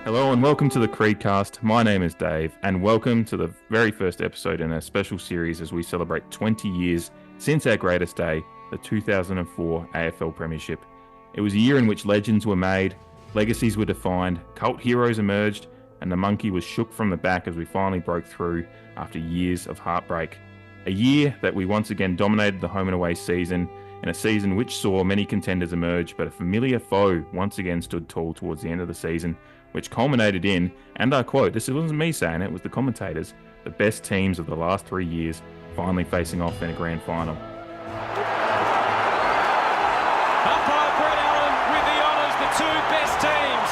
Hello and welcome to the CREEDCAST. My name is Dave, and welcome to the very first episode in a special series as we celebrate 20 years since our greatest day, the 2004 AFL Premiership. It was a year in which legends were made, legacies were defined, cult heroes emerged, and the monkey was shook from the back as we finally broke through after years of heartbreak. A year that we once again dominated the home and away season, in a season which saw many contenders emerge, but a familiar foe once again stood tall towards the end of the season, which culminated in, and I quote, this wasn't me saying it was the commentators, the best teams of the last 3 years finally facing off in a grand final. Umpire Brett Allen with the honours, the two best teams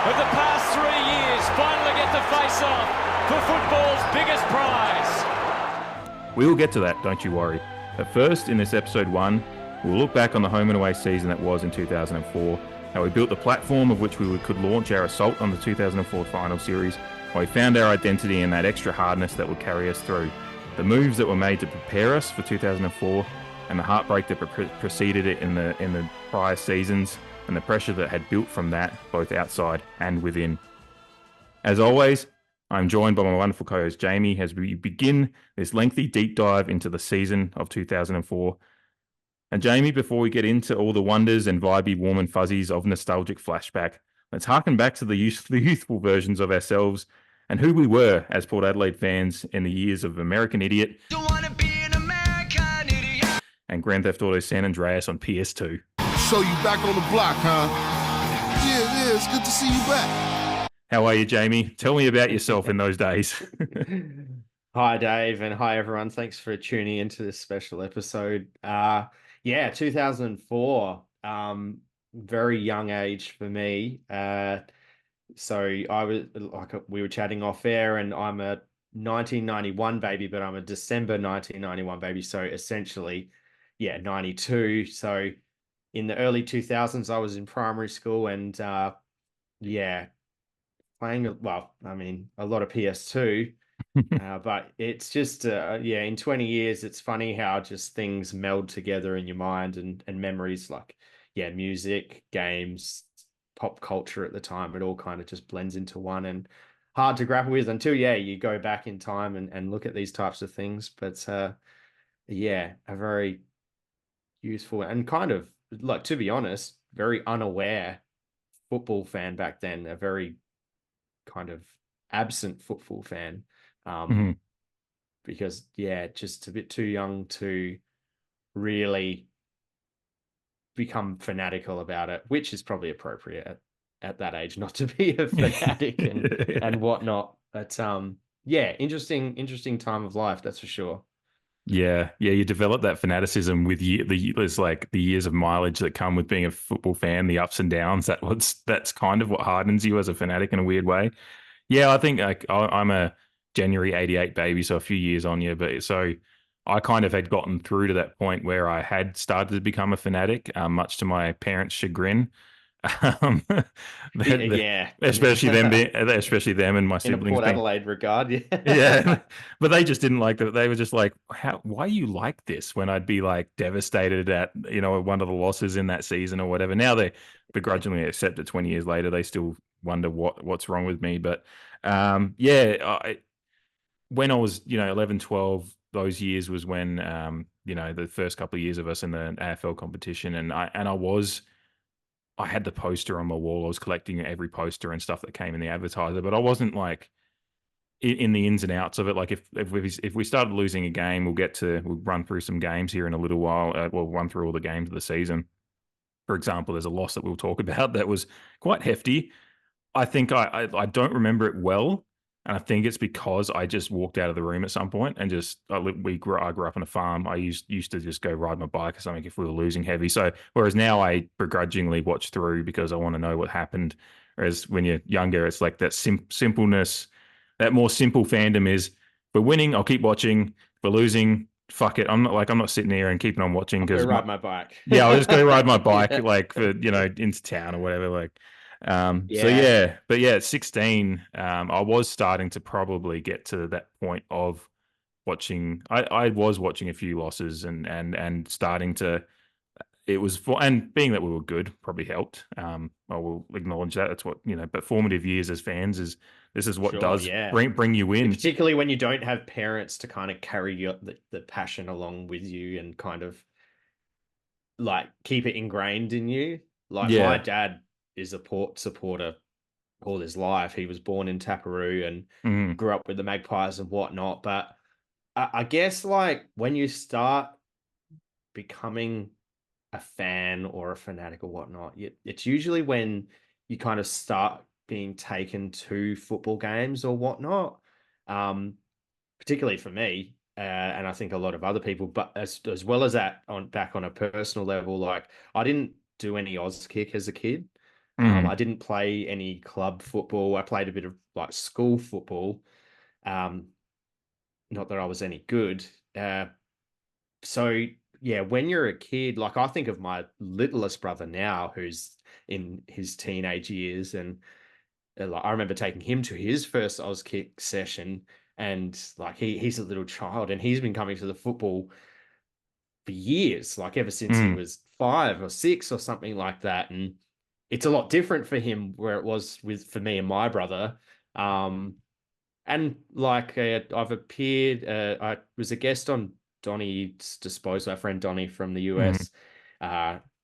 of the past 3 years finally get to face off for football's biggest prize. We will get to that, don't you worry. But first, in this episode 1, we'll look back on the home and away season that was in 2004, how we built the platform of which we could launch our assault on the 2004 final series, how we found our identity and that extra hardness that would carry us through, the moves that were made to prepare us for 2004, and the heartbreak that preceded it in the prior seasons, and the pressure that had built from that, both outside and within. As always, I'm joined by my wonderful co-host Jamie as we begin this lengthy deep dive into the season of 2004. And Jamie, before we get into all the wonders and vibey warm and fuzzies of nostalgic flashback, let's harken back to the youthful versions of ourselves and who we were as Port Adelaide fans in the years of American Idiot, Don't wanna be an American idiot. and Grand Theft Auto San Andreas on PS2. So you back on the block, huh? Yeah, it's good to see you back. How are you, Jamie? Tell me about yourself in those days. Hi, Dave, and hi, everyone. Thanks for tuning into this special episode. 2004, very young age for me. So I was we were chatting off air, and I'm a 1991 baby, but I'm a December 1991 baby. So essentially, 92. So in the early 2000s, I was in primary school, and playing, a lot of PS2. But it's just, in 20 years, it's funny how just things meld together in your mind and memories like, music, games, pop culture at the time. It all kind of just blends into one and hard to grapple with until, you go back in time and look at these types of things. But, a very useful and kind of, like, to be honest, very unaware football fan back then, a very kind of absent football fan. Because just a bit too young to really become fanatical about it, which is probably appropriate at that age, not to be a fanatic and whatnot. But interesting time of life, that's for sure. Yeah, you develop that fanaticism with there's like the years of mileage that come with being a football fan, the ups and downs. That's kind of what hardens you as a fanatic in a weird way. Yeah, I think I'm a January 88 baby, so a few years on you. But so I kind of had gotten through to that point where I had started to become a fanatic, much to my parents' chagrin. Especially them and my siblings. In a Port Adelaide regard, yeah. But they just didn't like that. They were just like, why you like this? When I'd be like devastated at, one of the losses in that season or whatever. Now they begrudgingly accept it 20 years later. They still wonder what's wrong with me. But when I was, 11, 12, those years was when, the first couple of years of us in the AFL competition. And I had the poster on my wall. I was collecting every poster and stuff that came in the advertiser, but I wasn't like in the ins and outs of it. Like if we started losing a game, we'll run through some games here in a little while. We'll run through all the games of the season. For example, there's a loss that we'll talk about that was quite hefty. I think I don't remember it well. And I think it's because I just walked out of the room at some point and I grew up on a farm. I used to just go ride my bike or something if we were losing heavy. So whereas now I begrudgingly watch through because I want to know what happened. Whereas when you're younger, it's like that simpleness, that more simple fandom is, if we're winning, I'll keep watching. If we're losing, fuck it. I'm not sitting here and keeping on watching because ride my bike. Yeah, I'll just go ride my bike like for, into town or whatever. Like, at 16, I was starting to probably get to that point of watching. I was watching a few losses and starting to it was for, and being that we were good probably helped. I will acknowledge that. That's what, but formative years as fans this is what Sure, does yeah. bring you in. Particularly when you don't have parents to kind of carry the passion along with you and kind of like keep it ingrained in you. Like my Yeah. dad is a Port supporter all his life. He was born in Taparoo and Mm, grew up with the Magpies and whatnot. But I guess like when you start becoming a fan or a fanatic or whatnot, it's usually when you kind of start being taken to football games or whatnot. Um, Particularly for me, and I think a lot of other people. But as well as that, on back on a personal level, like I didn't do any Oz kick as a kid. I mm, didn't play any club football. I played a bit of like school football. Um, Not that I was any good. Uh, so yeah, when you're a kid, like I think of my littlest brother now, who's in his teenage years, and like, I remember taking him to his first Oz kick session, and like he's a little child, and he's been coming to the football for years, like ever since he mm, was 5 or 6 or something like that, and it's a lot different for him where it was with for me and my brother. Um, and like I've appeared, I was a guest on Donny's Disposal, our friend Donny from the mm, US,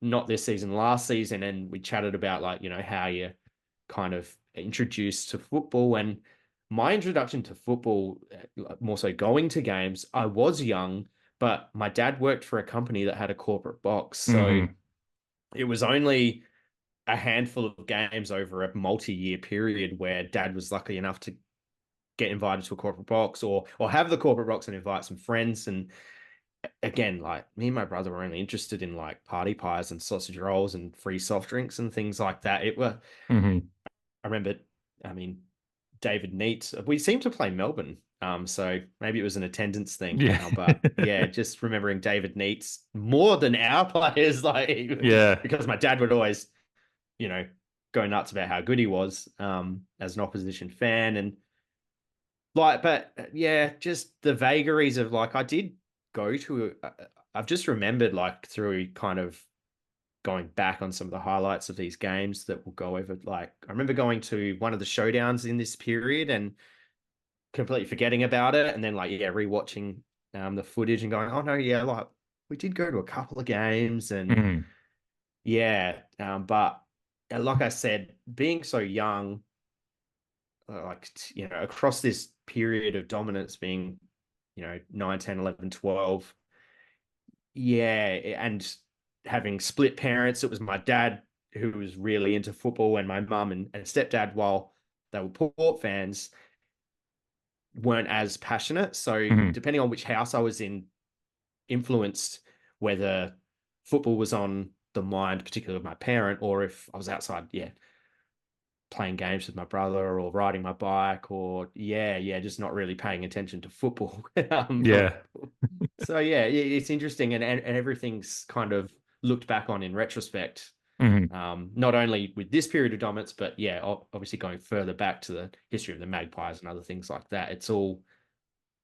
not this season, last season, and we chatted about like how you kind of introduced to football. And my introduction to football, more so going to games, I was young, but my dad worked for a company that had a corporate box, so mm, it was only a handful of games over a multi-year period where dad was lucky enough to get invited to a corporate box or have the corporate box and invite some friends. And again, like me and my brother were only interested in like party pies and sausage rolls and free soft drinks and things like that. mm, I remember, I mean, David Neitz, we seem to play Melbourne. So maybe it was an attendance thing yeah. now, but yeah, just remembering David Neitz more than our players, like Yeah. because my dad would always, you know, go nuts about how good he was as an opposition fan. And like, but yeah, just the vagaries of like, I did go to, I've just remembered like through kind of going back on some of the highlights of these games that we'll go over. Like, I remember going to one of the showdowns in this period and completely forgetting about it. And then like, yeah, rewatching the footage and going, oh no, yeah, like we did go to a couple of games and Mm, yeah. But like I said, being so young, like across this period of dominance being 9, 10, 11, 12, yeah, and having split parents. It was my dad who was really into football and my mum and stepdad, while they were Port fans, weren't as passionate. So mm, depending on which house I was in influenced whether football was on the mind, particularly of my parent, or if I was outside, yeah, playing games with my brother or riding my bike or yeah, just not really paying attention to football. yeah. So yeah, it's interesting and everything's kind of looked back on in retrospect. Mm, Not only with this period of dominance, but yeah, obviously going further back to the history of the Magpies and other things like that. It's all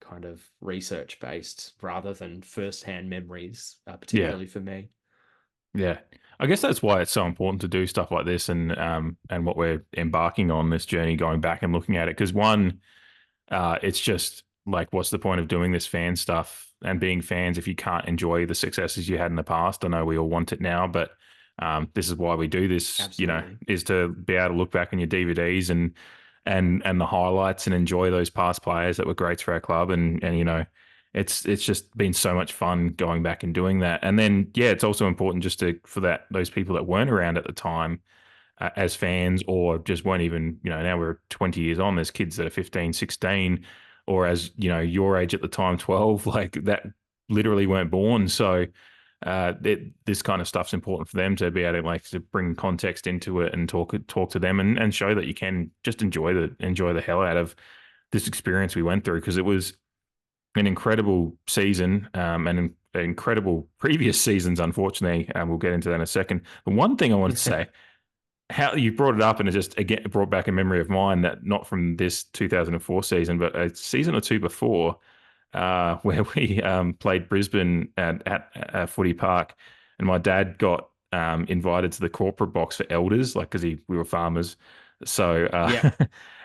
kind of research based rather than first-hand memories, yeah. particularly for me. Yeah. I guess that's why it's so important to do stuff like this and what we're embarking on this journey, going back and looking at it. Because one, it's just like, what's the point of doing this fan stuff and being fans if you can't enjoy the successes you had in the past? I know we all want it now, but this is why we do this, Absolutely. is to be able to look back on your DVDs and the highlights and enjoy those past players that were great for our club. And it's just been so much fun going back and doing that. And then, yeah, it's also important just for those people that weren't around at the time as fans or just weren't even, now we're 20 years on, there's kids that are 15, 16, or as, your age at the time, 12, like that literally weren't born. So this kind of stuff's important for them to be able to to bring context into it and talk to them and show that you can just enjoy the hell out of this experience we went through, because it was an incredible season and an incredible previous seasons, unfortunately. We'll get into that in a second. The one thing I wanted to say, how you brought it up, and it just again brought back a memory of mine, that not from this 2004 season, but a season or two before, where we played Brisbane at Footy Park. and my dad got invited to the corporate box for elders, like because we were farmers. So Yeah.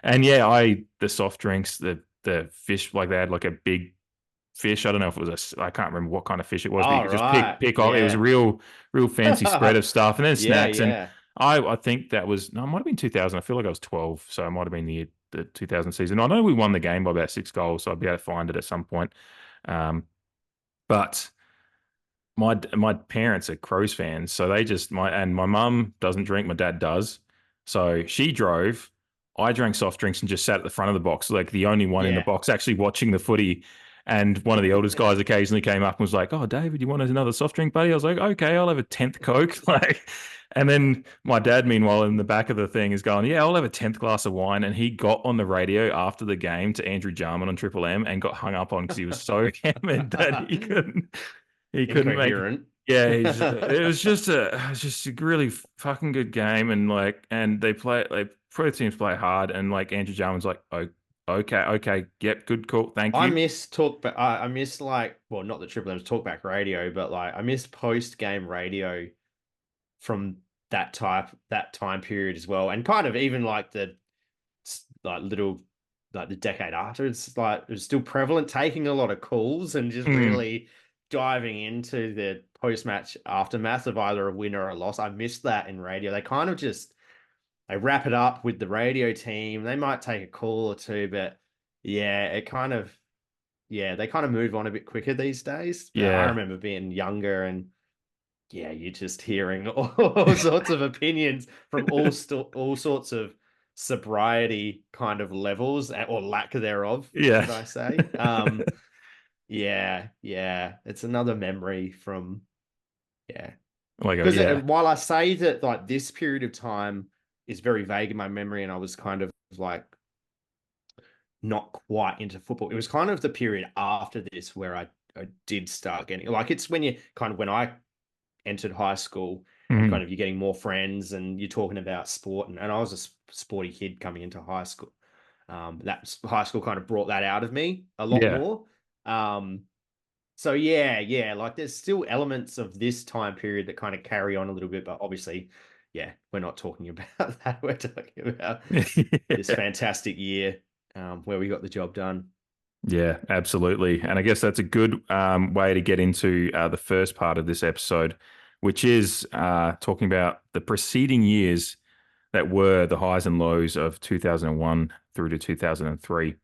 and the soft drinks, the fish, like they had like a big fish. I don't know if it was I can't remember what kind of fish it was, but you All could just right. pick off. It was a real fancy spread of stuff, and then Yeah, snacks. And yeah. I think that was no, it might have been 2000. I feel like I was 12, so it might have been the 2000 season. I know we won the game by about 6 goals, so I'd be able to find it at some point. But my parents are Crows fans, so they just my mum doesn't drink, my dad does. So she drove. I drank soft drinks and just sat at the front of the box, like the only one in the Yeah. box actually watching the footy. And one of the eldest guys occasionally came up and was like, "Oh, David, you want another soft drink, buddy?" I was like, "Okay, I'll have a 10th Coke." Like, and then my dad, meanwhile, in the back of the thing is going, "Yeah, I'll have a 10th glass of wine." And he got on the radio after the game to Andrew Jarman on Triple M and got hung up on because he was so hammered that he couldn't make it. Incoherent. Yeah, it was just a really fucking good game, and both teams play hard, and like Andrew Jarman's like, "Oh, okay, yep, good call, thank I you." miss talkback. I miss like, well, not the Triple M's talkback radio, but like I miss post game radio from that time period as well, and kind of even like the little like the decade after. It's like it was still prevalent, taking a lot of calls and just really diving into the post match aftermath of either a win or a loss. I missed that in radio. They kind of just they wrap it up with the radio team. They might take a call or two, but yeah, they kind of move on a bit quicker these days. I Yeah, remember being younger and yeah, you're just hearing all sorts of opinions from all sorts of sobriety kind of levels or lack thereof, yeah, should I say? Yeah, it's another memory from yeah. like Because yeah, while I say that like this period of time is very vague in my memory, and I was kind of like not quite into football. It was kind of the period after this where I did start getting like it's when you kind of when I entered high school and kind of you're getting more friends and you're talking about sport, and I was a sporty kid coming into high school. That high school kind of brought that out of me a lot yeah, more. So yeah, like there's still elements of this time period that kind of carry on a little bit, but obviously, yeah, we're not talking about that. We're talking about this fantastic year where we got the job done. Yeah, absolutely. And I guess that's a good way to get into the first part of this episode, which is talking about the preceding years that were the highs and lows of 2001 through to 2003.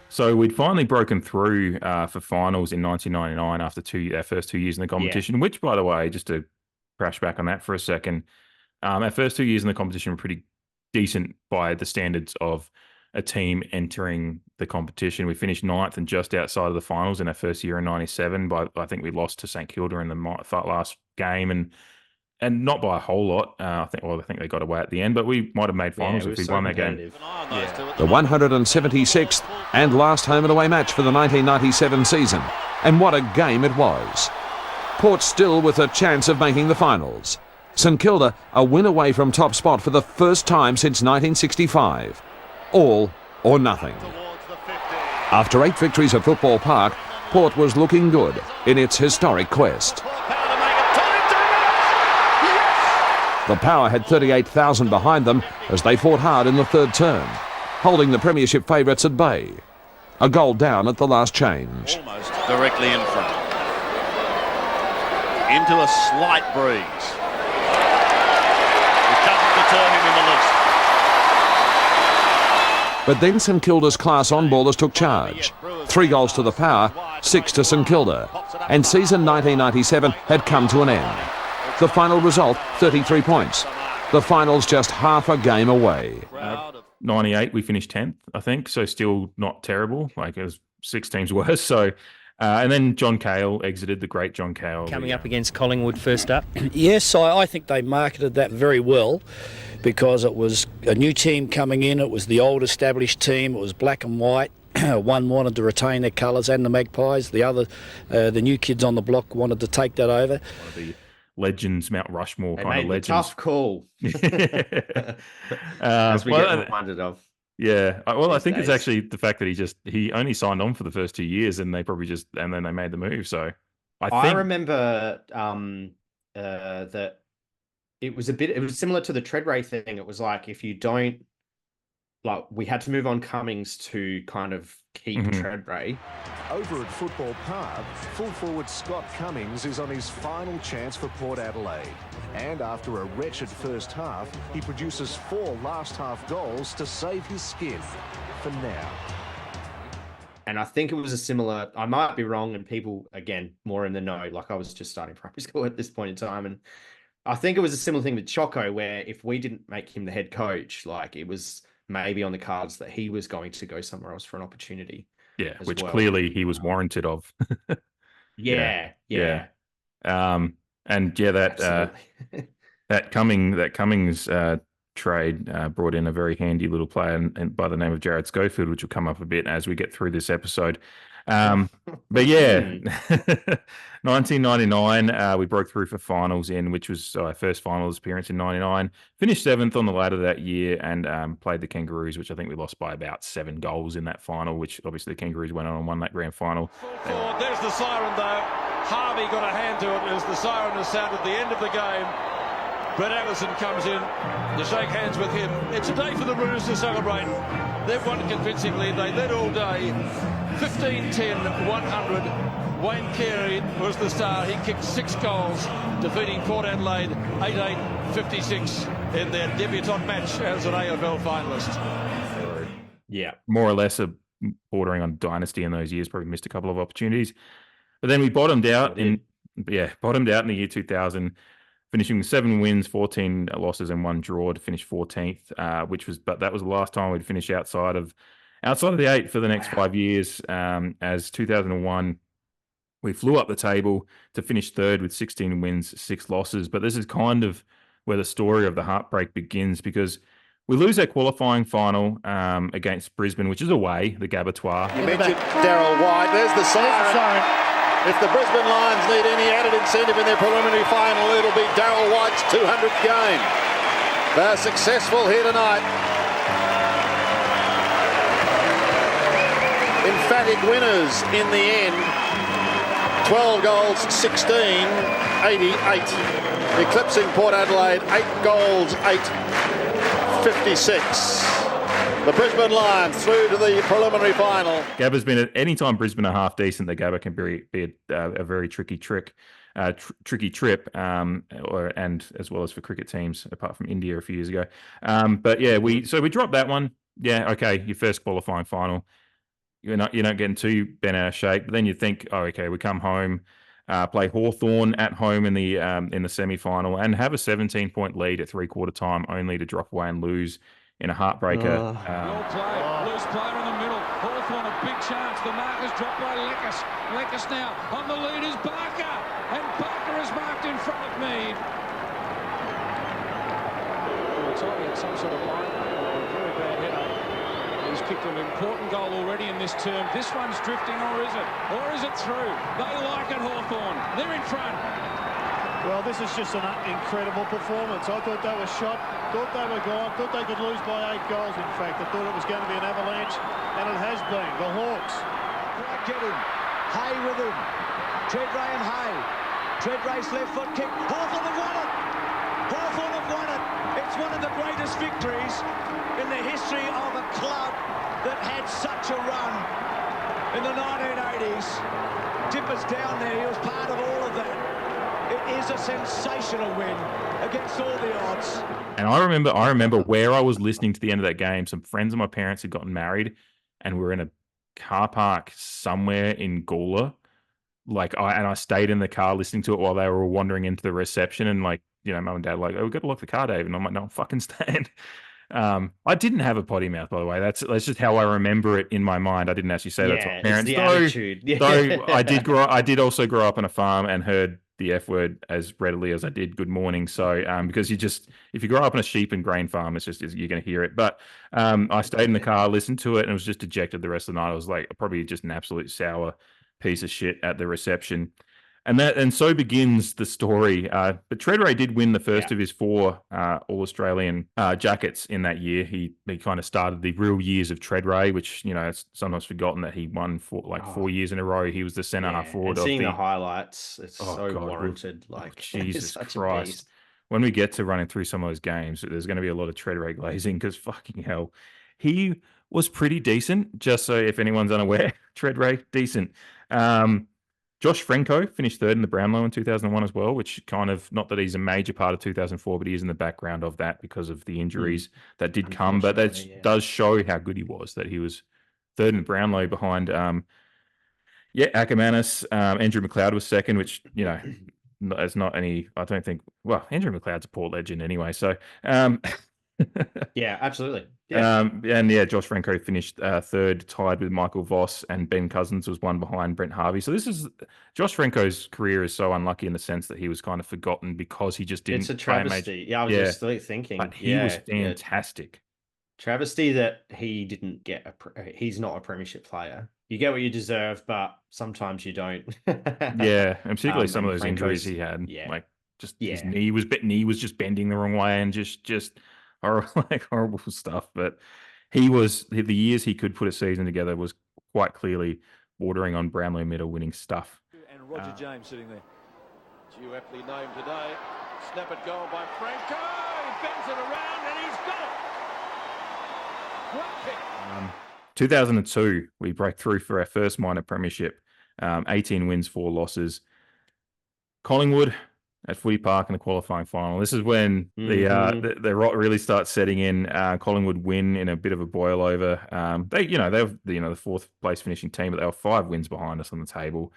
So we'd finally broken through for finals in 1999 after our first 2 years in the competition, which, by the way, just to crash back on that for a second, our first 2 years in the competition were pretty decent by the standards of a team entering the competition. We finished 9th and just outside of the finals in our first year in 97, but I think we lost to St Kilda in the last game, and not by a whole lot. I think they got away at the end, but we might have made finals if we won that game. The 176th and last home and away match for the 1997 season. And what a game it was. Port still with a chance of making the finals. St Kilda a win away from top spot for the first time since 1965. All or nothing. After 8 victories at Football Park, Port was looking good in its historic quest. The Power had 38,000 behind them as they fought hard in the third term, holding the Premiership favourites at bay. A goal down at the last change. Almost directly in front. Into a slight breeze. It doesn't deter him in the least. But then St Kilda's class on-ballers took charge. 3 goals to the Power, 6 to St Kilda. And season 1997 had come to an end. The final result, 33 points. The final's just half a game away. 98, we finished 10th, I think, so still not terrible. Like, it was 6 teams worse. So, and then John Cale exited, the great John Cale. Coming up against Collingwood first up. Yes, I think they marketed that very well because it was a new team coming in. It was the old established team. It was black and white. One wanted to retain their colours and the Magpies. The other, the new kids on the block wanted to take that over. One of the legends, Mount Rushmore They kind of made legends. a tough call. As we get reminded of. Yeah. Well, I these think it's days. actually the fact that he only signed on for the first 2 years, and and then they made the move. So I I think remember that it was similar to the Treadray thing. It was like, if you don't, like, we had to move on Cummings to kind of keep Mhm. Treadray. Over at Football Park, full forward Scott Cummings is on his final chance for Port Adelaide. And after a wretched first half, he produces 4 last half goals to save his skin for now. And I think it was a similar, I might be wrong, and people, again, more in the know, like I was just starting primary school at this point in time. And I think it was a similar thing with Choco, where if we didn't make him the head coach, like, it was maybe on the cards that he was going to go somewhere else for an opportunity. yeah, as which well. clearly he was warranted of. Yeah. Yeah. And yeah, Absolutely. that Cummings trade brought in a very handy little player and by the name of Jared Schofield, which will come up a bit as we get through this episode. But yeah, 1999, we broke through for finals which was our first finals appearance in 99. Finished 7th on the ladder that year and played the Kangaroos, which I think we lost by about 7 goals in that final, which obviously the Kangaroos went on and won that grand final. Forward, there's the siren though. Harvey got a hand to it as the siren has sounded at the end of the game. Brett Allison comes in to shake hands with him. It's a day for the Roos to celebrate. They've won convincingly. They led all day. 15-10, 100. Wayne Carey was the star. He kicked 6 goals, defeating Port Adelaide 88-56 in their debutante match as an AFL finalist. Yeah. More or less bordering on dynasty in those years. Probably missed a couple of opportunities. But then we bottomed out in the year 2000, finishing with 7 wins, 14 losses, and 1 draw to finish 14th. But that was the last time we'd finish outside of the 8 for the next 5 years. As 2001, we flew up the table to finish 3rd with 16 wins, 6 losses. But this is kind of where the story of the heartbreak begins, because we lose our qualifying final against Brisbane, which is away, the Gabatoir. You mentioned Daryl White. There's the siren. If the Brisbane Lions need any added incentive in their preliminary final, it'll be Daryl White's 200th game. They're successful here tonight. Emphatic winners in the end. 12 goals, 16, 88. Eclipsing Port Adelaide, 8 goals, 8, 56. The Brisbane Lions through to the preliminary final. Gabba's been at any time Brisbane are half decent, the Gabba can be a very tricky trip, and as well as for cricket teams, apart from India a few years ago. But yeah, we dropped that one. Yeah, okay, your first qualifying final. You're not getting too bent out of shape, but then you think, oh, okay, we come home, play Hawthorn at home in the semi-final, and have a 17-point lead at 3/4 time, only to drop away and lose in a heartbreaker. Well played. Loose player in the middle. Hawthorn a big chance. The mark is dropped by Leckus. Leckus now on the lead is Barker. And Barker is marked in front of Mead. It's obvious some sort of line or a very bad header. He's kicked an important goal already in this term. This one's drifting, or is it? Or is it through? They like it, Hawthorn. They're in front. Well, this is just an incredible performance. I thought they were shot, thought they were gone, thought they could lose by 8 goals, in fact. I thought it was going to be an avalanche, and it has been. The Hawks. Right, get him. Hay with him. Treadray and Hay. Treadray's left foot kick. Hawthorn have won it. Hawthorn have won it. It's one of the greatest victories in the history of a club that had such a run in the 1980s. Tipper's down there. He was part of all of that. It is a sensational win against all the odds. And I remember where I was listening to the end of that game. Some friends of my parents had gotten married, and we were in a car park somewhere in Gawler. I stayed in the car listening to it while they were wandering into the reception, and mum and dad were like, "Oh, we've got to lock the car, Dave." And I'm like, "No, I'm fucking staying." I didn't have a potty mouth, by the way. That's just how I remember it in my mind. I didn't actually say that to my parents. It's the attitude. Though I did also grow up on a farm and heard the F word as readily as I did good morning. So because if you grow up on a sheep and grain farm, you're going to hear it. But I stayed in the car, listened to it, and was just dejected the rest of the night. I was like probably just an absolute sour piece of shit at the reception. And so begins the story. But Treadray did win the first of his 4 All-Australian jackets in that year. He kind of started the real years of Treadray, which, it's sometimes forgotten that he won for 4 years in a row. He was the centre half forward and of seeing the the highlights, it's so God, warranted. Jesus such Christ. a beast. When we get to running through some of those games, there's going to be a lot of Treadray glazing because fucking hell. He was pretty decent, just so if anyone's unaware. Treadray, decent. Josh Franco finished 3rd in the Brownlow in 2001 as well, which kind of, not that he's a major part of 2004, but he is in the background of that because of the injuries that did come. But that does show how good he was, that he was 3rd in the Brownlow behind, Ackermanis. Andrew McLeod was 2nd, which, it's not any, I don't think, well, Andrew McLeod's a Port legend anyway. So, yeah, absolutely. Yeah. Josh Franco finished 3rd, tied with Michael Voss, and Ben Cousins was 1 behind Brent Harvey. So Josh Franco's career is so unlucky in the sense that he was kind of forgotten because he just didn't. It's a travesty. I was just thinking. But he was fantastic. Travesty that he didn't get he's not a premiership player. You get what you deserve, but sometimes you don't. Yeah, and particularly some of those injuries he had. His knee was just bending the wrong way and just horrible stuff. But the years he could put a season together was quite clearly bordering on Brownlow medal winning stuff. And Roger James sitting there. Due aptly named today. Snap at goal by Franco. He bends it around and he's got it. Great kick. 2002, we break through for our first minor premiership. 18 wins, 4 losses. Collingwood at Footy Park in the qualifying final. This is when the rot really starts setting in. Collingwood win in a bit of a boil over. They were the 4th place finishing team, but they were 5 wins behind us on the table.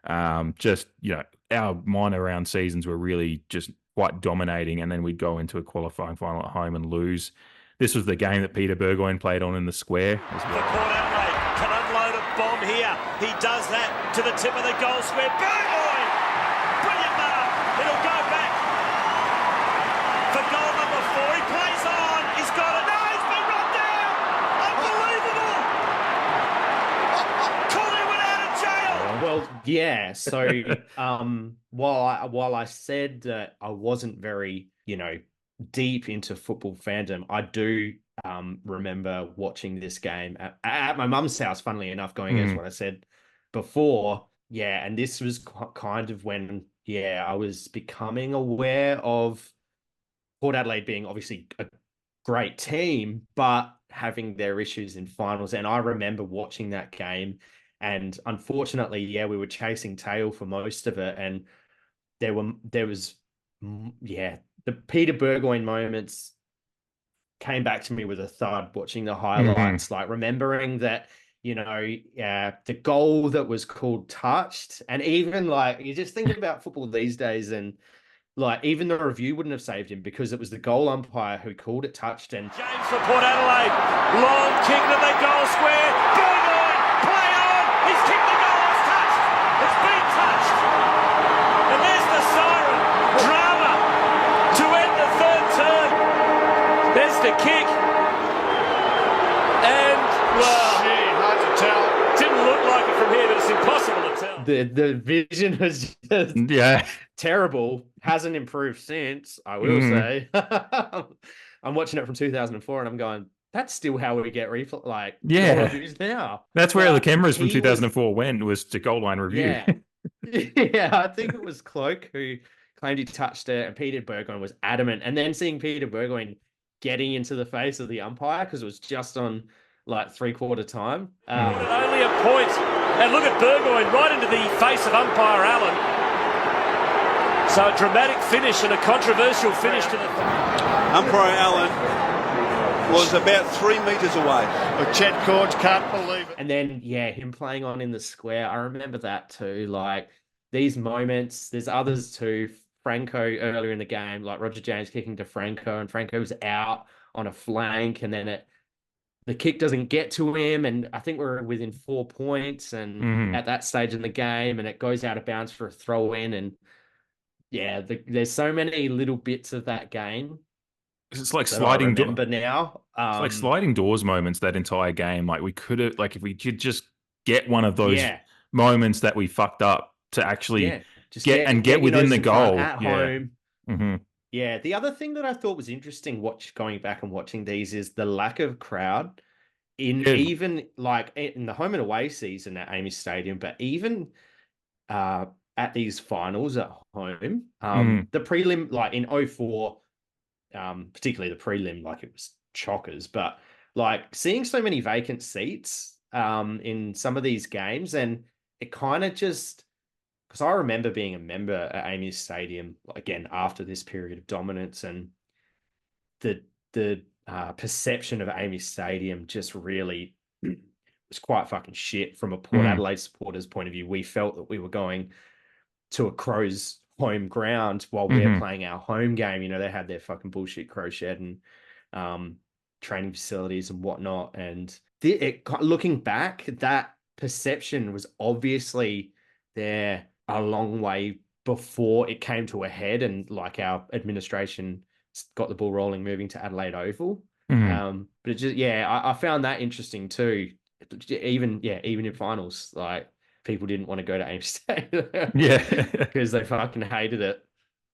Our minor round seasons were really just quite dominating, and then we'd go into a qualifying final at home and lose. This was the game that Peter Burgoyne played on in the square as well. Port Adelaide can unload a bomb here. He does that to the tip of the goal square. Burgoyne! Brilliant mark. It'll go back for goal number 4. He plays on. He's got it. No, he's been run down. Unbelievable. Collingwood out of jail. Well, yeah. So while I said that I wasn't very, deep into football fandom, I do remember watching this game at my mum's house, funnily enough, going against what I said before. Yeah, and this was kind of when, I was becoming aware of Port Adelaide being obviously a great team, but having their issues in finals. And I remember watching that game, and unfortunately, we were chasing tail for most of it, and there was the Peter Burgoyne moments came back to me with a thud watching the highlights, like remembering that, the goal that was called touched. And even you just think about football these days, and even the review wouldn't have saved him because it was the goal umpire who called it touched. And James for Port Adelaide, long kick to the goal square. Burgoyne, play on. He's kicked the goal. It's touched. It's been touched. And there's the siren. Drama to end the 3rd term. There's the kick. And, hard to tell. Didn't look like it from here, but it's impossible to tell. The vision was just terrible. Hasn't improved since, I will say. I'm watching it from 2004 and I'm going, that's still how we get reviews now. That's where the cameras from 2004 went, was to goal line review. I think it was Cloak who claimed he touched it, and Peter Burgoyne was adamant. And then seeing Peter Burgoyne getting into the face of the umpire because it was just on 3/4 time. Only a point. And look at Burgoyne right into the face of umpire Allen. So a dramatic finish and a controversial finish to the... Umpire Allen was about 3 metres away. Chet Cords can't believe it. And then, him playing on in the square. I remember that too. These moments, there's others too. Franco earlier in the game, Roger James kicking to Franco, and Franco's out on a flank, and then the kick doesn't get to him, and I think we're within 4 points and at that stage in the game, and it goes out of bounds for a throw in. And there's so many little bits of that game. It's like sliding doors. But now, it's like sliding doors moments. That entire game, we could have, if we could just get one of those moments that we fucked up to actually just get your within nose the in front goal. at Yeah. home. Mm-hmm. Yeah, the other thing that I thought was interesting going back and watching these is the lack of crowd even like in the home and away season at Amy Stadium, but even at these finals at home, the prelim, like in 04, particularly the prelim, like it was chockers, but like seeing so many vacant seats in some of these games, and it kind of just, because I remember being a member at Amy Stadium again after this period of dominance, and the perception of Amy Stadium just really was quite fucking shit from a Port Adelaide supporters' point of view. We felt that we were going to a Crows home ground while we're playing our home game. You know, they had their fucking bullshit crow shed and training facilities and whatnot. And looking back, that perception was obviously there a long way before it came to a head, and like our administration got the ball rolling, moving to Adelaide Oval. But it just, I found that interesting too. Even in finals, like people didn't want to go to Ames Stadium, because they fucking hated it.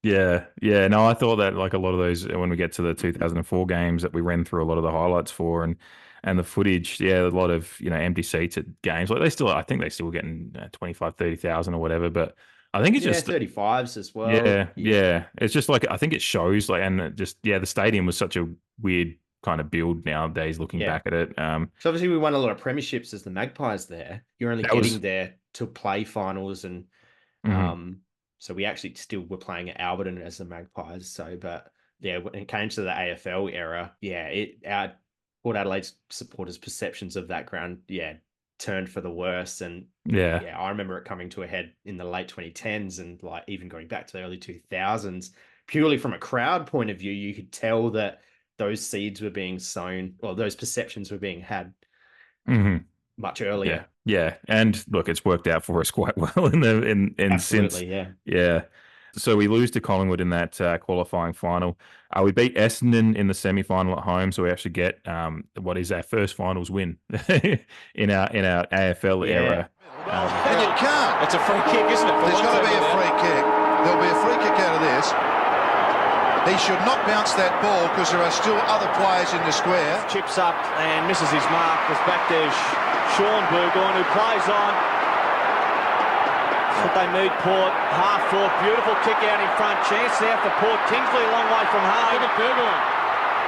Yeah. No, I thought that like a lot of those, when we get to the 2004 games that we ran through a lot of the highlights for, and the footage, a lot of empty seats at games. Like I think they still getting 25, 30,000 or whatever. But I think it's just 35s as well. Yeah. It's just like, I think it shows like, and it just the stadium was such a weird kind of build nowadays looking back at it. So obviously we won a lot of premierships as the Magpies there. You're only getting there to play finals, and so we actually still were playing at Alberton as the Magpies. So, but yeah, when it came to the AFL era, our Port Adelaide supporters' perceptions of that ground, turned for the worse. And I remember it coming to a head in the late 2010s, and like even going back to the early 2000s, purely from a crowd point of view, you could tell that those seeds were being sown, or those perceptions were being had much earlier. Yeah. And look, it's worked out for us quite well since. So we lose to Collingwood in that qualifying final. We beat Essendon in the semi-final at home, so we actually get what is our first finals win in our AFL era. And you can't. It's a free kick, isn't it? There's got to be a free kick. There'll be a free kick out of this. He should not bounce that ball because there are still other players in the square. Chips up and misses his mark. There's back there Sean Burgoyne, who plays on. But they need Port. Half forward, beautiful kick out in front. Chance there for Port. Kingsley a long way from home. Look at Burgoyne.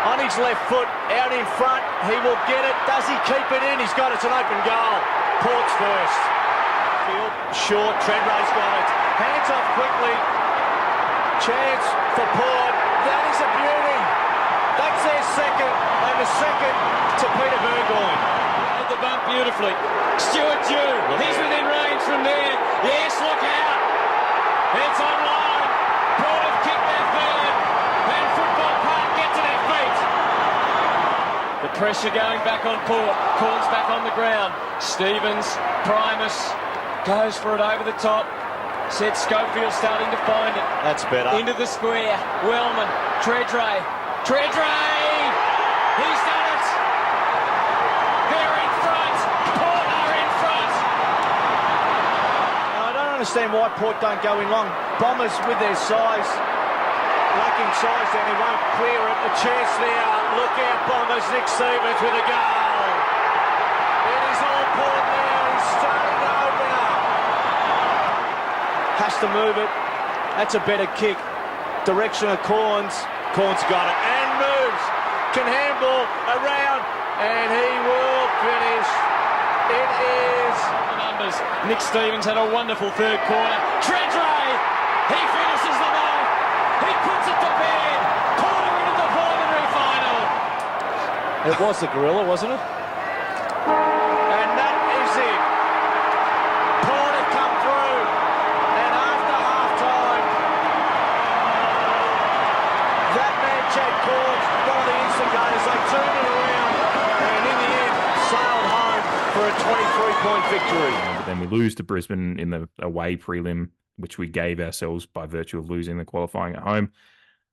On his left foot, out in front. He will get it. Does he keep it in? He's got it. It's an open goal. Port's first. Field short. Treadray's got it. Hands off quickly. Chance for Port. That is a beauty. That's their second. And the second to Peter Burgoyne. Held the bump beautifully. Stuart Dew. He's within range from there. Yes, look out. It's online. Port have kicked their third. And Football Park get to their feet. The pressure going back on Port. Corns back on the ground. Stevens, Primus, goes for it over the top. Said Schofield starting to find it. That's better. Into the square. Wellman. Treadray. He's done it. They're in front. Port are in front. I don't understand why Port don't go in long. Bombers with their size. Lacking size, then he won't clear it. A chance there. Look out, Bombers. Nick Stevens with a goal. It is all Port now. He's starting to open up. Has to move it. That's a better kick. Direction of Corns. Corns got it and moves. Can handball around, and he will finish. It is the numbers. Nick Stevens had a wonderful third quarter. Treadray, he finishes them off. He puts it to bed. Port are into the preliminary final. It was the gorilla, wasn't it? And that is it. Port have come through. And after half-time, that man, Chad Corns, one of the instigators, they turned it around. And in the end, sailed home for a 23-point victory. But then we lose to Brisbane in the away prelim, which we gave ourselves by virtue of losing the qualifying at home.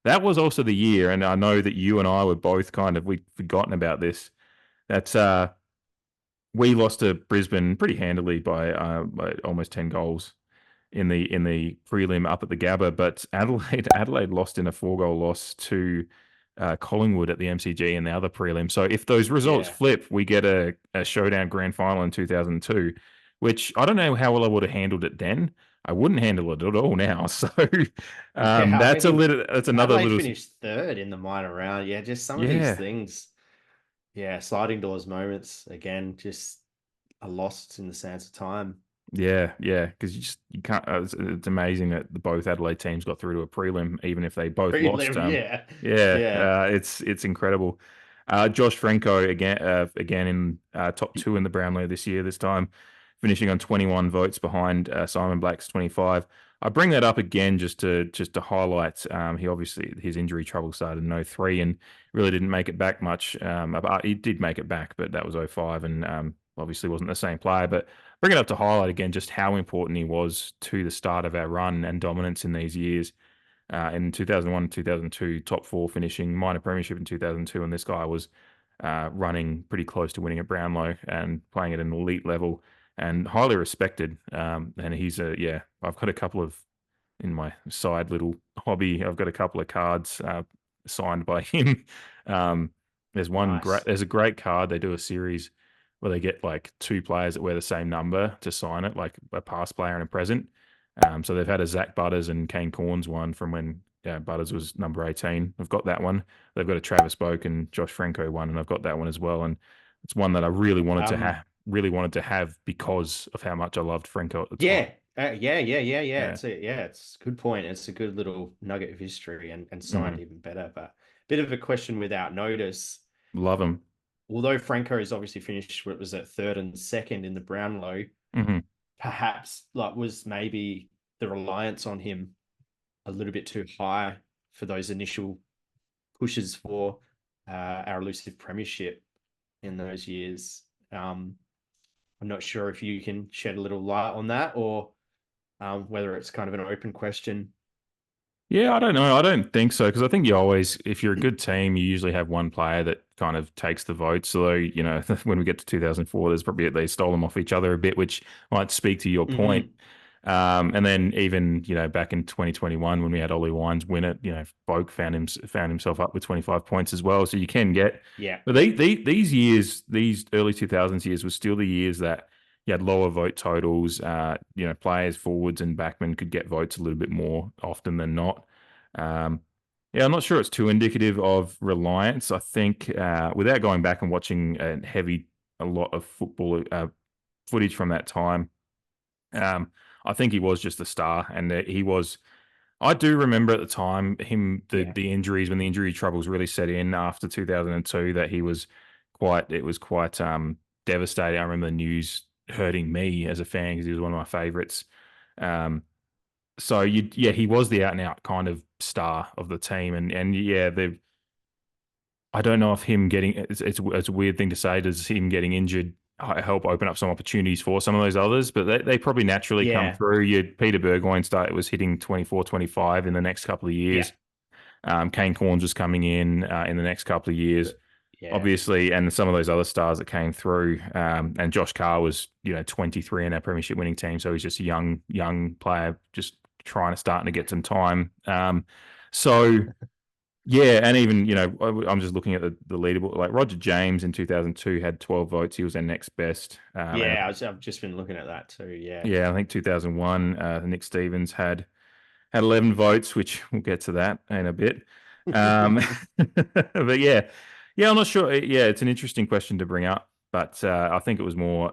That was also the year, and I know that you and I were both we'd forgotten about this. That's we lost to Brisbane pretty handily by almost 10 goals in the prelim up at the Gabba, but Adelaide lost in a 4-goal loss to Collingwood at the MCG in the other prelim. So if those results flip, we get a showdown grand final in 2002, which I don't know how well I would have handled it then. I wouldn't handle it at all now. So that's another Adelaide little. finished third in the minor round. Yeah, just some of these Yeah. things. Yeah, sliding doors moments again, just are lost in the sands of time. Yeah, because you can't. It's amazing that both Adelaide teams got through to a prelim, even if they both lost. Prelim, yeah. It's incredible. Josh Franco again in top 2 in the Brownlow this year. This time finishing on 21 votes behind Simon Black's 25. I bring that up again just to highlight. He obviously his injury trouble started in 03 and really didn't make it back much. He did make it back, but that was 05 and obviously wasn't the same player. But bring it up to highlight again just how important he was to the start of our run and dominance in these years. In 2001 2002, top 4 finishing, minor premiership in 2002, and this guy was running pretty close to winning a Brownlow and playing at an elite level and highly respected. And he's I've got a couple of, in my side little hobby, I've got a couple of cards signed by him. There's a great card. They do a series where they get like 2 players that wear the same number to sign it, like a past player and a present. So they've had a Zach Butters and Kane Corns one from when Butters was number 18. I've got that one. They've got a Travis Boak and Josh Franco one, and I've got that one as well. And it's one that I really wanted to have because of how much I loved Franco at the time. Yeah. It's a good point. It's a good little nugget of history and signed even better. But bit of a question without notice. Love him. Although Franco has obviously finished what was at 3rd and 2nd in the Brownlow, perhaps was maybe the reliance on him a little bit too high for those initial pushes for our elusive premiership in those years. I'm not sure if you can shed a little light on that or whether it's kind of an open question. Yeah, I don't know. I don't think so because I think you always, if you're a good team, you usually have one player that kind of takes the votes. So, when we get to 2004, there's probably they stole them off each other a bit, which might speak to your point. And then even, back in 2021 when we had Ollie Wines win it, Boak found himself up with 25 points as well. So you can get, but these years, these early 2000s years was still the years that you had lower vote totals. Players, forwards, and backmen could get votes a little bit more often than not. I'm not sure it's too indicative of reliance. I think without going back and watching a lot of football footage from that time, I think he was just a star, and he was. I do remember at the time the injuries when the injury troubles really set in after 2002. That he was quite. It was quite devastating. I remember the news hurting me as a fan because he was one of my favorites. So he was the out and out kind of star of the team, and I don't know if him getting it's a weird thing to say. Does him getting injured help open up some opportunities for some of those others? But they probably naturally come through. Peter Burgoyne was hitting 24, 25 in the next couple of years. Kane Corns was coming in the next couple of years. Obviously, and some of those other stars that came through, and Josh Carr was 23 in our premiership winning team, so he's just a young player, just starting to get some time. And even I'm just looking at the leaderboard. Like Roger James in 2002 had 12 votes. He was our next best. I've just been looking at that too. I think 2001 Nick Stevens had 11 votes, which we'll get to that in a bit. But I'm not sure. It's an interesting question to bring up, but I think it was more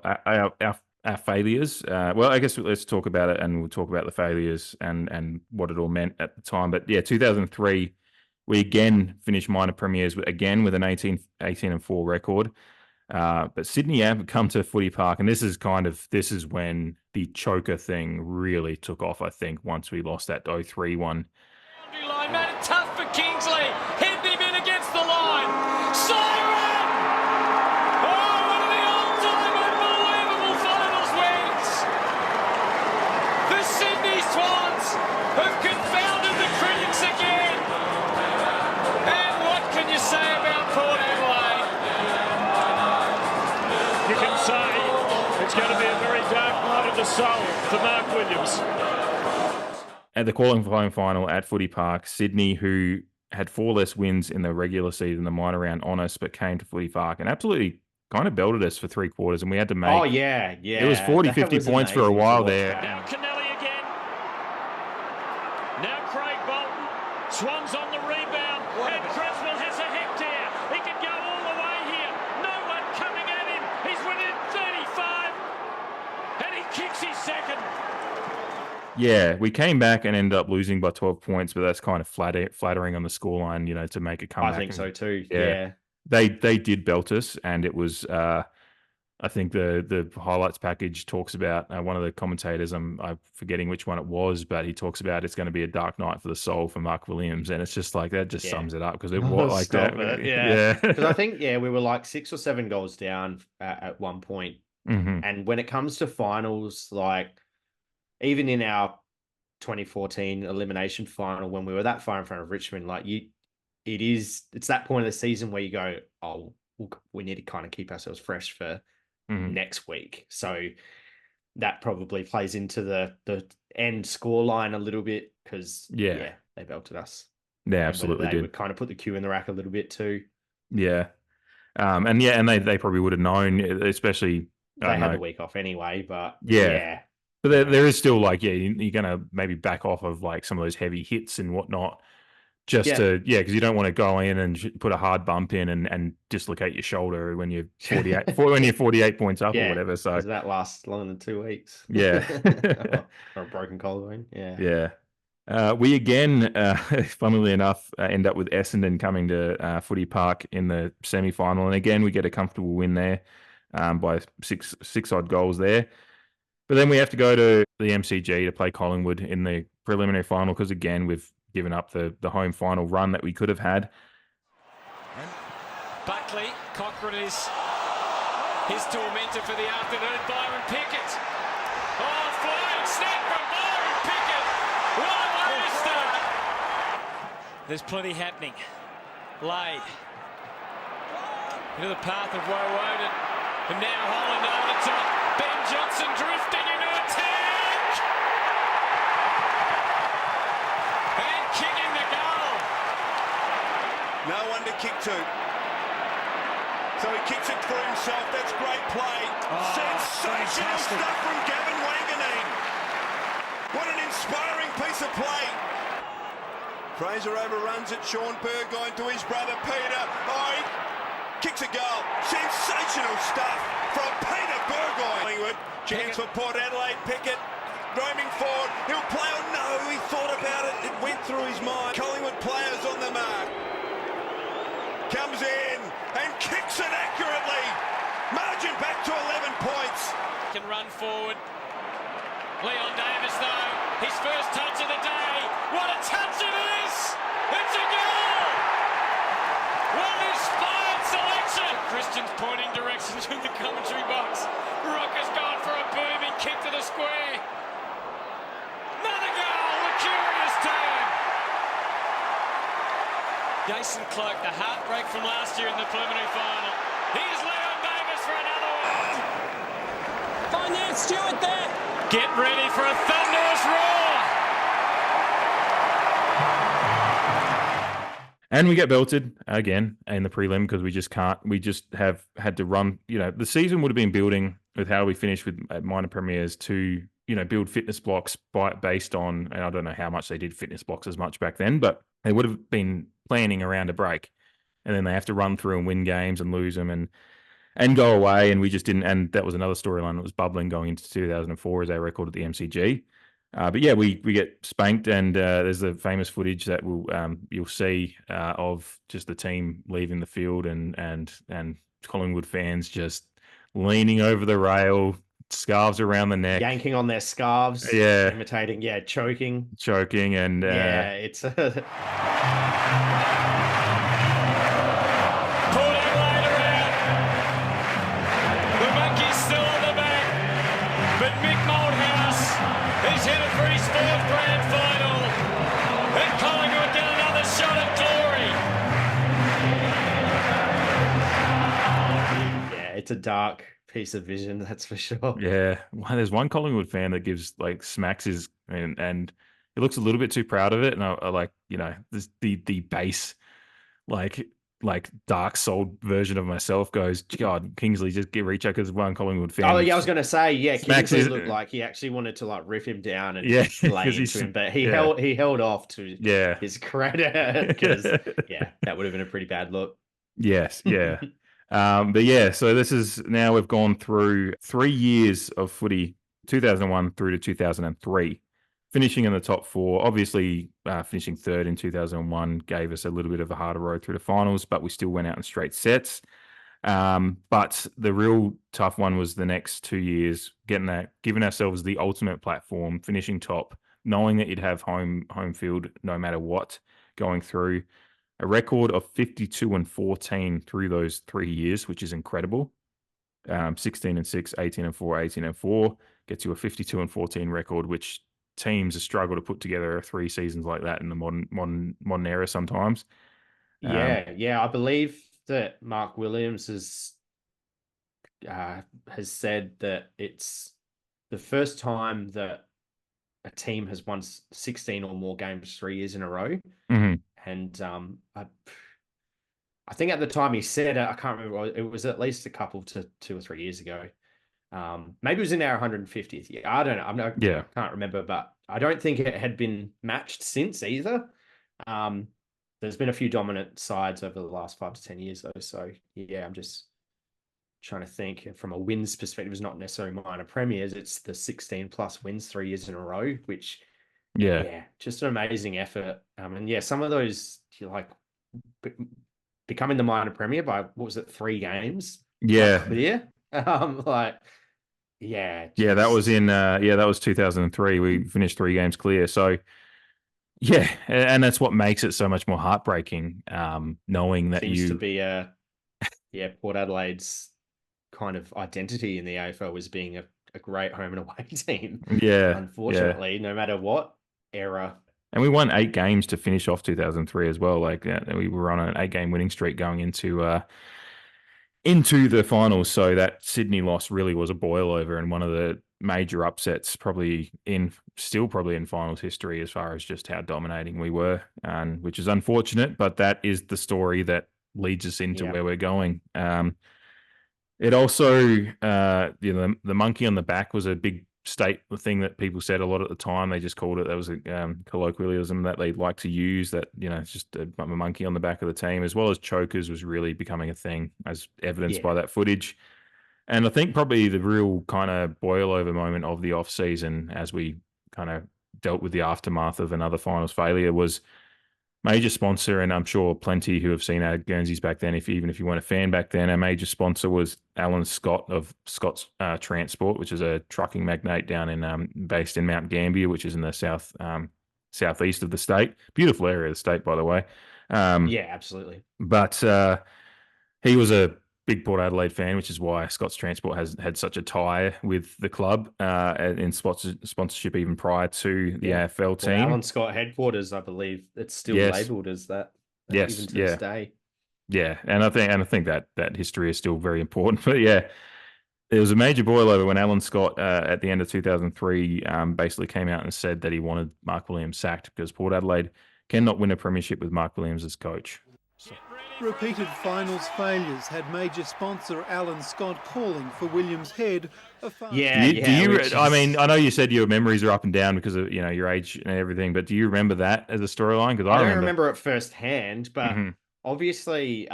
our failures. I guess let's talk about it, and we'll talk about the failures and what it all meant at the time. But 2003, we again finished minor premiers with an 18-4 record. But Sydney have come to Footy Park, and this is when the choker thing really took off. I think once we lost that 03 one. Line made it tough for Kingsley. Hit him in against the line. Siren! Oh, one of the all-time unbelievable finals wins. The Sydney Swans have confounded the critics again. And what can you say about Port Adelaide? You can say it's going to be a very dark night of the soul for Mark Williams. at the qualifying final at Footy Park, Sydney, who had 4 less wins in the regular season, the minor round on us, but came to Footy Park and absolutely kind of belted us for 3 quarters, and we had to make... Oh, yeah. It was 40, 50 points for a while there. Now Kennelly again. Now Craig Bolton. Swans on the rebound. And Creswell has a hectare. He can go all the way here. No one coming at him. He's within 35. And he kicks his second. Yeah, we came back and ended up losing by 12 points, but that's kind of flattering on the scoreline, you know, to make a comeback. I think so too. Yeah. They did belt us, and it was I think the highlights package talks about one of the commentators. I'm forgetting which one it was, but he talks about it's going to be a dark night for the soul for Mark Williams, and it's just like that just sums it up because it was like that. Yeah, because I think we were like 6 or 7 goals down at one point, and when it comes to finals, like even in our 2014 elimination final when we were that far in front of Richmond, like it's that point of the season where you go, oh, we need to kind of keep ourselves fresh for next week. So that probably plays into the end score line a little bit because they belted us. Yeah, absolutely. They would kind of put the cue in the rack a little bit too. Yeah. And they probably would have known, especially they had the week off anyway, but But there is still like, you're going to maybe back off of like some of those heavy hits and whatnot. Just because you don't want to go in and put a hard bump in and dislocate your shoulder when you're 48 points up or whatever. So that lasts longer than 2 weeks. Yeah, or a broken collarbone. We again, funnily enough, end up with Essendon coming to Footy Park in the semi-final, and again we get a comfortable win there by six odd goals there. But then we have to go to the MCG to play Collingwood in the preliminary final because again we've given up the home final run that we could have had. Buckley, Cochrane is his tormentor for the afternoon. Byron Pickett. Oh, flying snap from Byron Pickett. What a way to start. There's plenty happening. Laid. Into the path of Woden. And now Holland over the top. Ben Johnson drifting into attack. And kicking the goal. No one to kick to. So he kicks it for himself. That's great play. Sensational stuff from Gavin Wanganeen. What an inspiring piece of play. Fraser overruns it. Sean Burgoyne to his brother Peter. Oh, he kicks a goal. Sensational stuff from Peter Burgoyne. Chance for Port Adelaide. Pickett roaming forward. He'll play. Oh no, he thought about it. It went through his mind. Collingwood players on the mark. Comes in and kicks it accurately. Margin back to 11 points. Can run forward. Leon Davis though, his first touch of the day. What a touch it is! It's a goal! What an inspired selection! Christian's pointing directions from the commentary box. Rocker's gone for a booming kick to the square. Another goal, a curious turn. Jason Cloak, the heartbreak from last year in the preliminary final. Here's Leon Davis for another one. Find that Stewart there. Get ready for a thunderous roar. And we get belted again in the prelim because we just can't. We just have had to run. You know, the season would have been building with how we finished with minor premiers to, you know, build fitness blocks based on, and I don't know how much they did fitness blocks as much back then, but they would have been planning around a break, and then they have to run through and win games and lose them and go away, and we just didn't. And that was another storyline that was bubbling going into 2004 as our record at the MCG. But yeah, we get spanked, and there's the famous footage that you'll see of just the team leaving the field and Collingwood fans just leaning over the rail, scarves around the neck, yanking on their scarves, imitating, choking, and it's a. He's headed for his 4th grand final. And Collingwood get another shot at glory. Yeah, it's a dark piece of vision, that's for sure. Yeah. Well, there's one Collingwood fan that gives smacks his and looks a little bit too proud of it, and I like, the base like dark souled version of myself goes, God, Kingsley, just reach out because one Collingwood fan. Oh yeah, I was gonna say, yeah, smacks Kingsley looked like he actually wanted to like rip him down and Yeah, lay 'cause into he's- him, but he yeah. held off to Yeah. his credit because that would have been a pretty bad look. Yes, yeah. But yeah, so this is now we've gone through 3 years of footy, 2001 through to 2003, finishing in the top four. Obviously, finishing third in 2001 gave us a little bit of a harder road through the finals, but we still went out in straight sets. But the real tough one was the next 2 years, giving ourselves the ultimate platform, finishing top, knowing that you'd have home field no matter what going through. A record of 52-14 through those 3 years, which is incredible. 16-6, 18-4, 18-4 gets you a 52-14 record, which teams have struggled to put together 3 seasons like that in the modern era sometimes. Yeah, I believe that Mark Williams has said that it's the first time that a team has won 16 or more games 3 years in a row. Mm-hmm. And I think at the time he said it, I can't remember. It was at least a couple to 2 or 3 years ago. Maybe it was in our 150th year. I don't know. I can't remember, but I don't think it had been matched since either. There's been a few dominant sides over the last 5 to 10 years though. So yeah, I'm just trying to think from a wins perspective. It's not necessarily minor premiers. It's the 16 plus wins 3 years in a row, which just an amazing effort. And yeah, some of those like becoming the minor premier by what was it, 3 games? Yeah, clear. That was 2003. We finished 3 games clear. So yeah, and that's what makes it so much more heartbreaking. Knowing that seems to be Port Adelaide's kind of identity in the AFL was being a great home and away team. Yeah, unfortunately, no matter what era. And we won 8 games to finish off 2003 as well. Like we were on an 8-game winning streak going into the finals. So that Sydney loss really was a boil over and one of the major upsets, probably in finals history as far as just how dominating we were, and which is unfortunate. But that is the story that leads us into where we're going. It also, the monkey on the back was a big thing that people said a lot at the time. They just called it, that was a colloquialism that they like to use, that, it's just a monkey on the back of the team, as well as chokers was really becoming a thing, as evidenced by that footage. And I think probably the real kind of boil over moment of the off season, as we kind of dealt with the aftermath of another finals failure, was major sponsor, and I'm sure plenty who have seen our Guernseys back then, even if you weren't a fan back then, our major sponsor was Alan Scott of Scott's Transport, which is a trucking magnate down in based in Mount Gambier, which is in the southeast of the state. Beautiful area of the state, by the way. Yeah, absolutely. But he was a big Port Adelaide fan, which is why Scott's Transport has had such a tie with the club in sponsorship even prior to the AFL team. Well, Alan Scott headquarters, I believe, it's still labelled as that. Yes, even to this day. Yeah, and I think that history is still very important. But yeah, there was a major boil over when Alan Scott at the end of 2003 basically came out and said that he wanted Mark Williams sacked because Port Adelaide cannot win a premiership with Mark Williams as coach. Repeated finals failures had major sponsor Alan Scott calling for Williams' head. I mean, I know you said your memories are up and down because of your age and everything, but do you remember that as a storyline? Because I don't remember it firsthand, but obviously,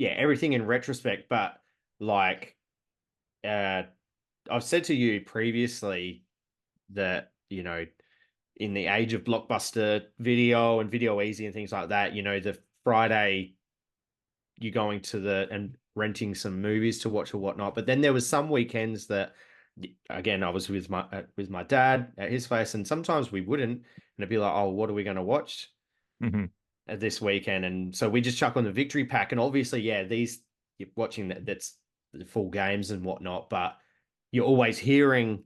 everything in retrospect. But like, I've said to you previously that in the age of Blockbuster Video and Video Easy and things like that, the Friday you're going to and renting some movies to watch or whatnot. But then there was some weekends that, again, I was with my dad at his place, and sometimes we wouldn't, and it'd be like, oh, what are we going to watch this weekend? And so we just chuck on the victory pack, and obviously, these you're watching that's the full games and whatnot, but you're always hearing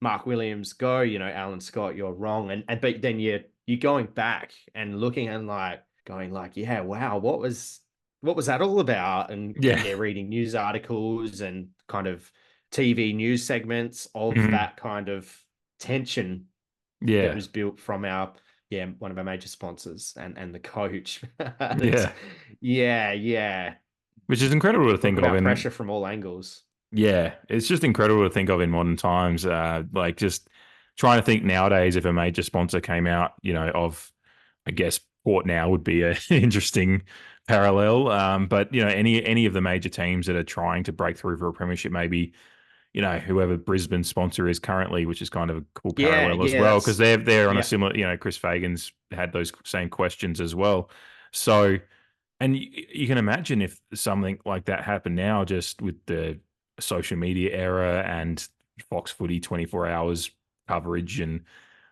Mark Williams go, Alan Scott, you're wrong, and but then you're going back and looking and going, yeah, wow, what was that all about? And they're reading news articles and kind of TV news segments of that kind of tension Yeah. that was built from one of our major sponsors and the coach. Yeah. Which is incredible to think of. About pressure from all angles. Yeah, it's just incredible to think of in modern times. Like just trying to think nowadays if a major sponsor came out, of, I guess, Port now would be an interesting parallel. But any of the major teams that are trying to break through for a premiership, maybe whoever Brisbane's sponsor is currently, which is kind of a cool parallel as well, because they're on a similar. Chris Fagan's had those same questions as well. So, and you can imagine if something like that happened now, just with the social media era and Fox Footy 24 hours coverage and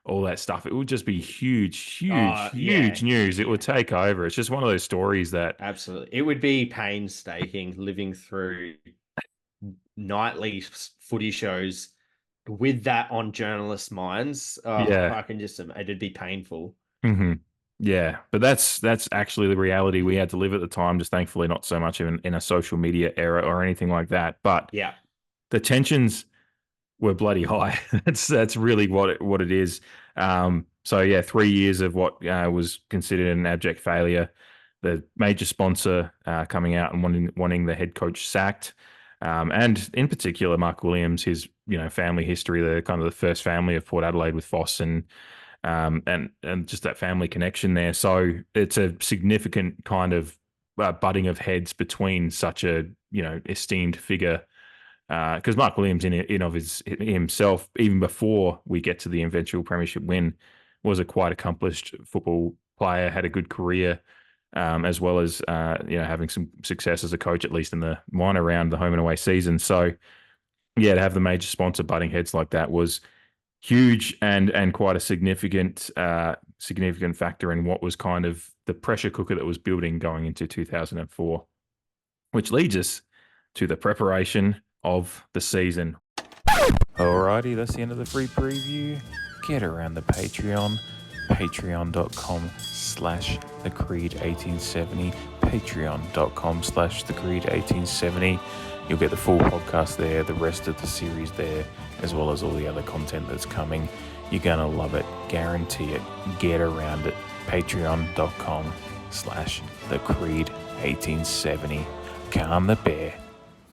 all that stuff, it would just be huge news. It would take over. It's just one of those stories that absolutely, it would be painstaking living through nightly footy shows with that on journalists' minds. I can just imagine it'd be painful. Mm-hmm. Yeah, but that's actually the reality we had to live at the time. Just thankfully, not so much in a social media era or anything like that. But the tensions were bloody high. That's really what it is. So yeah, 3 years of what was considered an abject failure. The major sponsor coming out and wanting the head coach sacked, and in particular Mark Williams, his family history, the kind of the first family of Port Adelaide with Foss and just that family connection there. So it's a significant kind of butting of heads between such a esteemed figure. Because Mark Williams, in of himself, even before we get to the eventual premiership win, was a quite accomplished football player, had a good career, as well as having some success as a coach, at least in the minor round, the home and away season. So yeah, to have the major sponsor butting heads like that was huge and quite a significant factor in what was kind of the pressure cooker that was building going into 2004, which leads us to the preparation of the season. Alrighty, that's the end of the free preview. Get around the Patreon, patreon.com/thecreed1870, patreon.com/thecreed1870. You'll get the full podcast there, the rest of the series there, as well as all the other content that's coming. You're going to love it. Guarantee it. Get around it. Patreon.com/thecreed1870. Calm the bear.